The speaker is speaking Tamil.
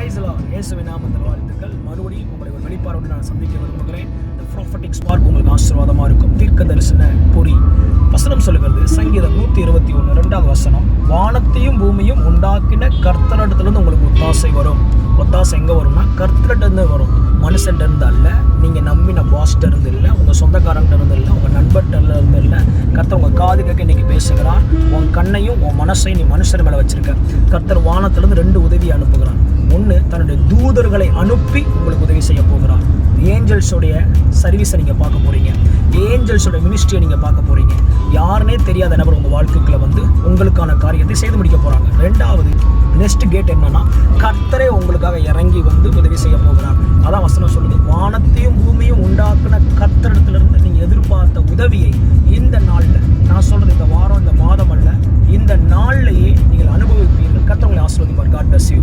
இயேசுவின் நாமத்தில் வாழ்த்துக்கள். மறுபடியும் உங்களை ஒரு வெளிப்பாரோடு நான் சந்திக்க விரும்புகிறேன். இந்த ப்ராஃபட்டிக் ஸ்பார்க் உங்களுக்கு ஆசீர்வாதமாக இருக்கும். தீர்க்க தரிசன பொறி வசனம் சொல்லுகிறது, சங்கீதம் 121 2வது வசனம், வானத்தையும் பூமியும் உண்டாக்கின கர்த்தரிடத்திலிருந்து உங்களுக்கு ஒத்தாசை வரும். ஒத்தாசை எங்கே வரும்னா கர்த்தரிடந்து வரும், மனுஷன்ட்ட இருந்து அல்ல, நீங்கள் நம்பின பாஸ்ட்ட இருந்து இல்லை, உங்கள் சொந்தக்காரன்ட்ட இருந்து இல்லை, உங்கள் நண்பர்கிட்ட இருந்து இல்லை. கர்த்தர் உங்கள் காது கேட்க இன்னைக்கு பேசுகிறார். உன் கண்ணையும் உன் மனசையும் நீ மனுஷர் மேலே வச்சிருக்க. கர்த்தர் வானத்திலிருந்து 2 உதவியை அனுப்புகிறார். ஒன்று, தன்னுடைய தூதர்களை அனுப்பி உங்களுக்கு உதவி செய்ய போகிறார். ஏஞ்சல்ஸோடைய சர்வீஸை நீங்கள் பார்க்க போகிறீங்க. ஏஞ்சல்ஸோட மினிஸ்ட்ரியை நீங்கள் பார்க்க போகிறீங்க. யாருனே தெரியாத நபர் உங்கள் வாழ்க்கைக்குள்ள வந்து உங்களுக்கான காரியத்தை செய்து முடிக்க போகிறாங்க. 2வது, நெக்ஸ்ட் கேட் என்னன்னா, கர்த்தரே உங்களுக்காக இறங்கி வந்து உதவி செய்ய போகிறார். அதான் வசனம் சொல்லுது, வானத்தையும் பூமியும் உண்டாக்குன கர்த்தரிடத்திலிருந்து நீங்கள் எதிர்பார்த்த உதவியை இந்த நாளில், நான் சொல்கிறது இந்த வாரம் இந்த மாதம் அல்ல, இந்த நாள்லையே நீங்கள் அனுபவிப்பீர்கள். கர்த்தர் உங்களை ஆசீர்வதிப்பார். God bless you.